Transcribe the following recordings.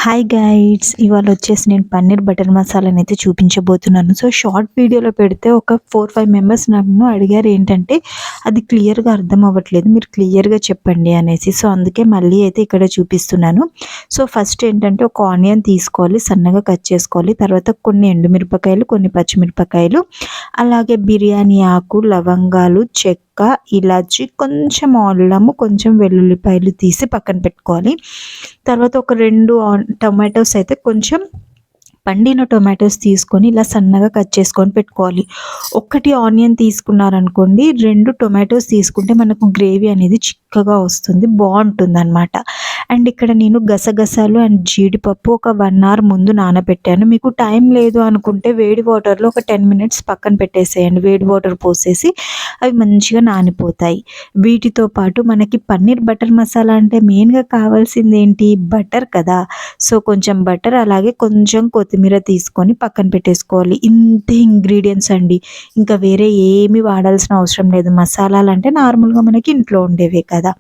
Hi guides, ఇవాళ వచ్చేసి నేను పన్నీర్ బటర్ మసాలాని అయితే చూపించబోతున్నాను. సో షార్ట్ వీడియోలో పెడితే ఒక 4-5 మెంబర్స్ నన్ను అడిగారు ఏంటంటే అది క్లియర్గా అర్థం అవ్వట్లేదు, మీరు క్లియర్గా చెప్పండి అనేసి. సో అందుకే మళ్ళీ అయితే ఇక్కడ చూపిస్తున్నాను. సో ఫస్ట్ ఏంటంటే ఒక ఆనియన్ తీసుకోవాలి, సన్నగా కట్ చేసుకోవాలి. తర్వాత కొన్ని ఎండుమిరపకాయలు, కొన్ని పచ్చిమిరపకాయలు, అలాగే బిర్యానీ ఆకు, లవంగాలు, చెక్క, ఇలాచి, కొంచెం అల్లము, కొంచెం వెల్లుల్లిపాయలు తీసి పక్కన పెట్టుకోవాలి. తర్వాత ఒక 2 టొమాటోస్ అయితే కొంచెం పండిన టొమాటోస్ తీసుకొని ఇలా సన్నగా కట్ చేసుకొని పెట్టుకోవాలి. ఒకటి ఆనియన్ తీసుకున్నారనుకోండి, 2 టొమాటోస్ తీసుకుంటే మనకు గ్రేవీ అనేది చిక్కగా వస్తుంది, బాగుంటుందన్నమాట. అండ్ ఇక్కడ నేను గసగసాలు అండ్ జీడిపప్పు ఒక 1 అవర్ ముందు నానబెట్టాను. మీకు టైం లేదు అనుకుంటే వేడి వాటర్లో ఒక 10 మినిట్స్ పక్కన పెట్టేసేయండి. వేడి వాటర్ పోసేసి అవి మంచిగా నానిపోతాయి. వీటితో పాటు మనకి పన్నీర్ బటర్ మసాలా అంటే మెయిన్గా కావాల్సింది ఏంటి, బటర్ కదా. సో కొంచెం బటర్, అలాగే కొంచెం కొత్తిమీర తీసుకొని పక్కన పెట్టేసుకోవాలి. ఇంతే ఇంగ్రీడియంట్స్ అండి, ఇంకా వేరే ఏమి వాడాల్సిన అవసరం లేదు. మసాలాలు అంటే నార్మల్గా మనకి ఇంట్లో ఉండేవే కదా,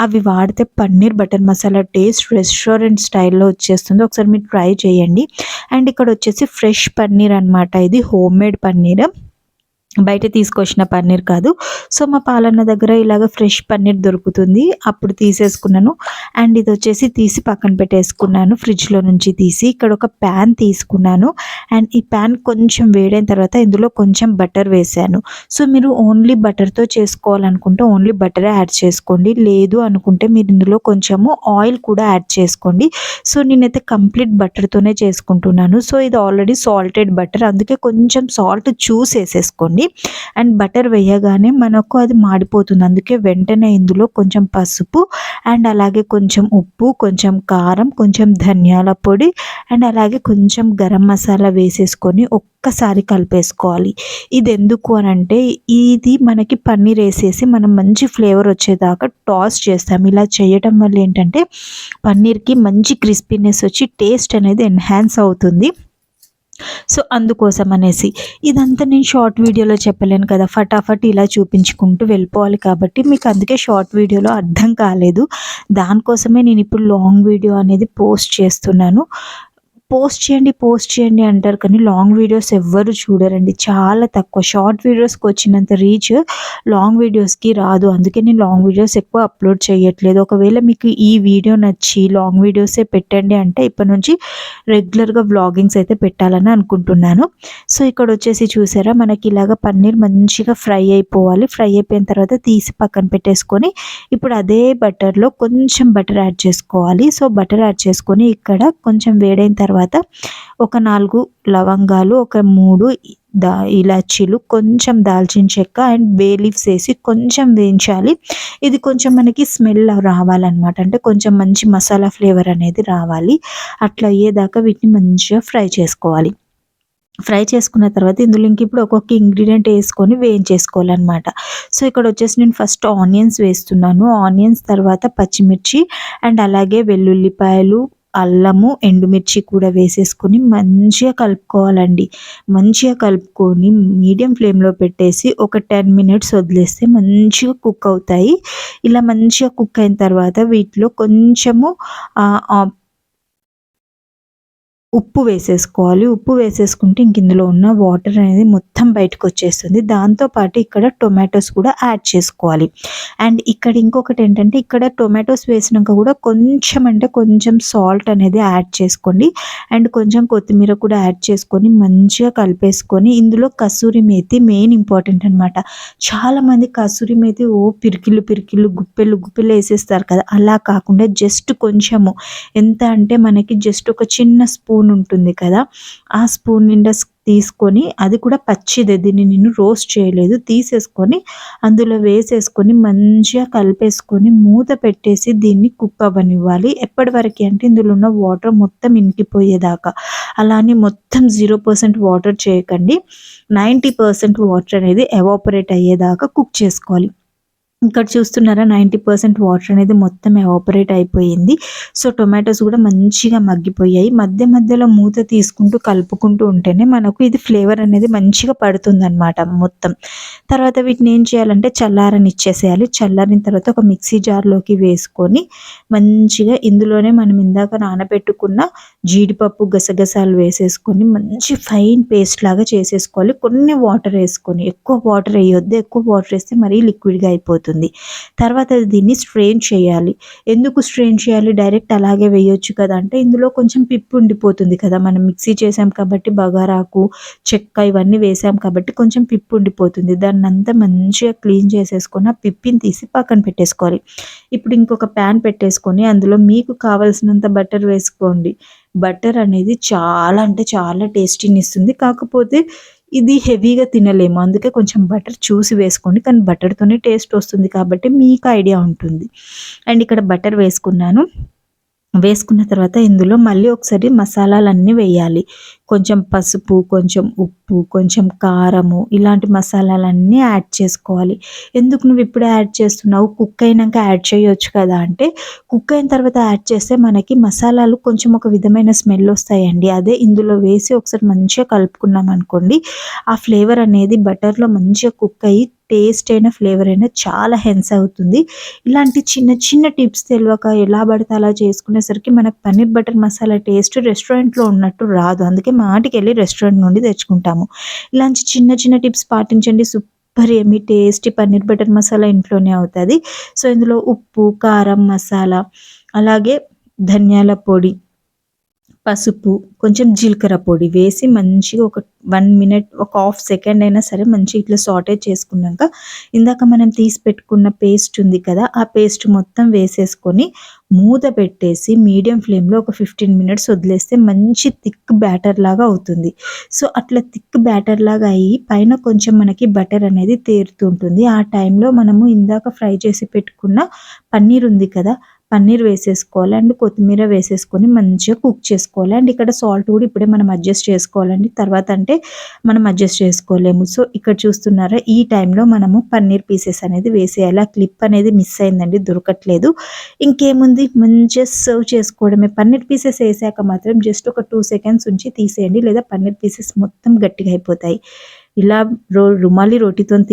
అవి వాడితే paneer butter masala taste restaurant స్టైల్లో వచ్చేస్తుంది. ఒకసారి మీరు ట్రై చేయండి. అండ్ ఇక్కడ వచ్చేసి ఫ్రెష్ పన్నీర్ అనమాట, ఇది హోమ్ మేడ్ పన్నీర్, బయట తీసుకొచ్చిన పన్నీర్ కాదు. సో మా పాలన్న దగ్గర ఇలాగ ఫ్రెష్ పన్నీర్ దొరుకుతుంది, అప్పుడు తీసేసుకున్నాను. అండ్ ఇది వచ్చేసి తీసి పక్కన పెట్టేసుకున్నాను, ఫ్రిడ్జ్లో నుంచి తీసి. ఇక్కడ ఒక ప్యాన్ తీసుకున్నాను. అండ్ ఈ ప్యాన్ కొంచెం వేడైన తర్వాత ఇందులో కొంచెం బటర్ వేసాను. సో మీరు ఓన్లీ బటర్తో చేసుకోవాలనుకుంటే ఓన్లీ బటరే యాడ్ చేసుకోండి, లేదు అనుకుంటే మీరు ఇందులో కొంచెము ఆయిల్ కూడా యాడ్ చేసుకోండి. సో నేనైతే కంప్లీట్ బటర్తోనే చేసుకుంటున్నాను. సో ఇది ఆల్రెడీ సాల్టెడ్ బటర్, అందుకే కొంచెం సాల్ట్ చూసి వేసేసుకోండి. అండ్ బటర్ వేయగానే మనకు అది మాడిపోతుంది, అందుకే వెంటనే ఇందులో కొంచెం పసుపు, అండ్ అలాగే కొంచెం ఉప్పు, కొంచెం కారం, కొంచెం ధనియాల పొడి, అండ్ అలాగే కొంచెం గరం మసాలా వేసేసుకొని ఒక్కసారి కలిపేసుకోవాలి. ఇది ఎందుకు అని అంటే, ఇది మనకి పన్నీర్ వేసేసి మనం మంచి ఫ్లేవర్ వచ్చేదాకా టాస్ చేస్తాం. ఇలా చేయటం వల్ల ఏంటంటే పన్నీర్కి మంచి క్రిస్పీనెస్ వచ్చి టేస్ట్ అనేది ఎన్హాన్స్ అవుతుంది. సో అందుకోసం అనేసి ఇదంతా నేను షార్ట్ వీడియోలో చెప్పలేను కదా, ఫటాఫట్ ఇలా చూపించుకుంటూ వెళ్ళిపోవాలి కాబట్టి మీకు అందుకే షార్ట్ వీడియోలో అర్థం కాలేదు. దానికోసమే నేను ఇప్పుడు లాంగ్ వీడియో అనేది పోస్ట్ చేస్తున్నాను. పోస్ట్ చేయండి అంటారు కానీ లాంగ్ వీడియోస్ ఎవ్వరు చూడరండి, చాలా తక్కువ. షార్ట్ వీడియోస్కి వచ్చినంత రీచ్ లాంగ్ వీడియోస్కి రాదు, అందుకే నేను లాంగ్ వీడియోస్ ఎక్కువ అప్లోడ్ చేయట్లేదు. ఒకవేళ మీకు ఈ వీడియో నచ్చి లాంగ్ వీడియోసే పెట్టండి అంటే ఇప్పటి నుంచి రెగ్యులర్గా వ్లాగింగ్స్ అయితే పెట్టాలని అనుకుంటున్నాను. సో ఇక్కడ వచ్చేసి చూసారా, మనకి ఇలాగ పన్నీర్ మంచిగా ఫ్రై అయిపోవాలి. ఫ్రై అయిపోయిన తర్వాత తీసి పక్కన పెట్టేసుకొని ఇప్పుడు అదే బటర్లో కొంచెం బటర్ యాడ్ చేసుకోవాలి. సో బటర్ యాడ్ చేసుకొని ఇక్కడ కొంచెం వేడైన తర్వాత ఒక 4 లవంగాలు, ఒక 3 ఇలాచీలు, కొంచెం దాల్చిన చెక్క అండ్ బే లీవ్స్ వేసి కొంచెం వేయించాలి. ఇది కొంచెం మనకి స్మెల్ రావాలన్నమాట, అంటే కొంచెం మంచి మసాలా ఫ్లేవర్ అనేది రావాలి. అట్లా అయ్యేదాకా వీటిని మంచిగా ఫ్రై చేసుకోవాలి. ఫ్రై చేసుకున్న తర్వాత ఇందులో ఇంక ఇప్పుడు ఒక్కొక్క ఇంగ్రీడియంట్ వేసుకొని వేయించేసుకోవాలన్నమాట. సో ఇక్కడ వచ్చేసి నేను ఫస్ట్ ఆనియన్స్ వేస్తున్నాను. ఆనియన్స్ తర్వాత పచ్చిమిర్చి, అండ్ అలాగే వెల్లుల్లిపాయలు, అల్లము, ఎండుమిర్చి కూడా వేసేసుకొని మంచిగా కలుపుకోవాలండి. మంచిగా కలుపుకొని మీడియం ఫ్లేమ్లో పెట్టేసి ఒక 10 మినిట్స్ వదిలేస్తే మంచిగా కుక్ అవుతాయి. ఇలా మంచిగా కుక్ అయిన తర్వాత వీటిలో కొంచెము ఉప్పు వేసేసుకోవాలి. ఉప్పు వేసేసుకుంటే ఇంక ఇందులో ఉన్న వాటర్ అనేది మొత్తం బయటకు వచ్చేస్తుంది. దాంతోపాటు ఇక్కడ టొమాటోస్ కూడా యాడ్ చేసుకోవాలి. అండ్ ఇక్కడ ఇంకొకటి ఏంటంటే, ఇక్కడ టొమాటోస్ వేసినాక కూడా కొంచెం అంటే కొంచెం సాల్ట్ అనేది యాడ్ చేసుకోండి. అండ్ కొంచెం కొత్తిమీర కూడా యాడ్ చేసుకొని మంచిగా కలిపేసుకొని ఇందులో కసూరి మేతి మెయిన్ ఇంపార్టెంట్ అనమాట. చాలామంది కసూరి మేతి పిరికిళ్ళు పిరికిళ్ళు గుప్పెళ్ళు గుప్పెళ్ళు వేసేస్తారు కదా, అలా కాకుండా జస్ట్ కొంచెము, ఎంత అంటే మనకి జస్ట్ ఒక చిన్న స్పూన్ ఉంటుంది కదా, ఆ స్పూన్ నిండా తీసుకొని, అది కూడా పచ్చిదే, దీన్ని నేను రోస్ట్ చేయలేదు, తీసేసుకొని అందులో వేసేసుకొని మంచిగా కలిపేసుకొని మూత పెట్టేసి దీన్ని కుక్ అవ్వనివ్వాలి. ఎప్పటి వరకు అంటే ఇందులో ఉన్న వాటర్ మొత్తం ఇంకిపోయేదాకా. అలానే మొత్తం 0% వాటర్ చేయకండి, 90% వాటర్ అనేది ఎవాపరేట్ అయ్యేదాకా కుక్ చేసుకోవాలి. ఇక్కడ చూస్తున్నారా 90% వాటర్ అనేది మొత్తం ఎవాపరేట్ అయిపోయింది. సో, టొమాటోస్ కూడా మంచిగా మగ్గిపోయాయి. మధ్య మధ్యలో మూత తీసుకుంటూ కలుపుకుంటూ ఉంటేనే మనకు ఇది ఫ్లేవర్ అనేది మంచిగా పడుతుందనమాట మొత్తం. తర్వాత వీటిని ఏం చేయాలంటే చల్లారనిచ్చేసేయాలి. చల్లారిన తర్వాత ఒక మిక్సీ జార్‌లోకి వేసుకొని మంచిగా ఇందులోనే మనం ఇందాక నానబెట్టుకున్న జీడిపప్పు, గసగసాలు వేసేసుకొని మంచి ఫైన్ పేస్ట్ లాగా చేసేసుకోవాలి. కొన్ని వాటర్ ఏసుకొని, ఎక్కువ వాటర్ ఎయొద్దు. ఎక్కువ వాటర్ ఏస్తే మరీ లిక్విడ్‌గా అయిపోతుంది. తర్వాత దీన్ని స్ట్రెయిన్ చేయాలి. ఎందుకు స్ట్రెయిన్ చేయాలి? డైరెక్ట్ అలాగే వేయొచ్చు కదా అంటే ఇందులో కొంచెం పిప్పి ఉండిపోతుంది కదా! మనం మిక్సీ చేసాం కాబట్టి బగారాకు, చెక్క ఇవన్నీ వేసాం కాబట్టి కొంచెం పిప్పి ఉండిపోతుంది. దాన్నంతా మంచిగా క్లీన్ చేసేసుకొని ఆ పిప్పిని తీసి పక్కన పెట్టేసుకోవాలి. ఇప్పుడు ఇంకొక ప్యాన్ పెట్టేసుకొని అందులో మీకు కావాల్సినంత బటర్ వేసుకోండి. బటర్ అనేది చాలా అంటే చాలా టేస్టీనిస్తుంది. కాకపోతే ఇది హెవీగా తినలేము. అందుకే కొంచెం బటర్ చూసి వేసుకోండి. కానీ బటర్‌తోనే టేస్ట్ వస్తుంది కాబట్టి మీకు ఐడియా ఉంటుంది. అండ్ ఇక్కడ బటర్ వేసుకున్నాను. వేసుకున్న తర్వాత ఇందులో మళ్ళీ ఒకసారి మసాలాలన్నీ వేయాలి. కొంచెం పసుపు, కొంచెం ఉప్పు, కొంచెం కారము ఇలాంటి మసాలాలన్నీ యాడ్ చేసుకోవాలి. ఎందుకు నువ్వు ఇప్పుడే యాడ్ చేస్తున్నావు? కుక్ అయినాక యాడ్ చేయొచ్చు కదా అంటే, కుక్ అయిన తర్వాత యాడ్ చేస్తే మనకి మసాలాలు కొంచెం ఒక విధమైన స్మెల్ వస్తాయండి. అదే ఇందులో వేసి ఒకసారి మంచిగా కలుపుకున్నాం అనుకోండి, ఆ ఫ్లేవర్ అనేది బటర్‌లో మంచిగా కుక్ అయ్యి టేస్ట్ అయినా, ఫ్లేవర్ అయినా చాలా హెన్స్ అవుతుంది. ఇలాంటి చిన్న చిన్న టిప్స్ తెలవక ఎలా పడితే అలా చేసుకునేసరికి మనకు పన్నీర్ బటర్ మసాలా టేస్ట్ రెస్టారెంట్‌లో ఉన్నట్టు రాదు. అందుకే మాటికెళ్ళి రెస్టారెంట్ నుండి తెచ్చుకుంటాము. ఇలాంటి చిన్న చిన్న టిప్స్ పాటించండి. Super yummy tasty paneer butter masala ఇంట్లోనే అవుతది. సో, ఇందులో ఉప్పు, కారం, మసాలా అలాగే ధనియాల పొడి, పసుపు, కొంచెం జీలకర్ర పొడి వేసి మంచిగా ఒక 1 మినిట్, ఒక హాఫ్ సెకండ్ అయినా సరే మంచిగా ఇట్లా సాటే చేసుకున్నాక, ఇందాక మనం తీసి పెట్టుకున్న పేస్ట్ ఉంది కదా! ఆ పేస్ట్ మొత్తం వేసేసుకొని మూత పెట్టేసి మీడియం ఫ్లేమ్‌లో ఒక 15 మినిట్స్ వదిలేస్తే మంచి థిక్ బ్యాటర్ లాగా అవుతుంది. సో, అట్లా థిక్ బ్యాటర్ లాగా అయ్యి పైన కొంచెం మనకి బటర్ అనేది తేరుతూ ఉంటుంది. ఆ టైంలో మనము ఇందాక ఫ్రై చేసి పెట్టుకున్న పన్నీర్ ఉంది కదా! పన్నీర్ వేసేసుకోవాలి. అండ్ కొత్తిమీర వేసేసుకొని మంచిగా కుక్ చేసుకోవాలి. అండ్ ఇక్కడ సాల్ట్ కూడా ఇప్పుడే మనం అడ్జస్ట్ చేసుకోవాలండి. తర్వాత అంటే మనం అడ్జస్ట్ చేసుకోలేము. సో, ఇక్కడ చూస్తున్నారా ఈ టైంలో మనము పన్నీర్ పీసెస్ అనేది వేసేయాలి. ఆ క్లిప్ అనేది మిస్ అయిందండి, దొరకట్లేదు. ఇంకేముంది మంచిగా సర్వ్ చేసుకోవడమే. పన్నీర్ పీసెస్ ఏసాక మాత్రం జస్ట్ ఒక 2 సెకండ్స్ ఉంచి తీసేయండి. లేదా పన్నీర్ పీసెస్ మొత్తం గట్టిగా అయిపోతాయి. ఇలా రుమాలి రోటితోని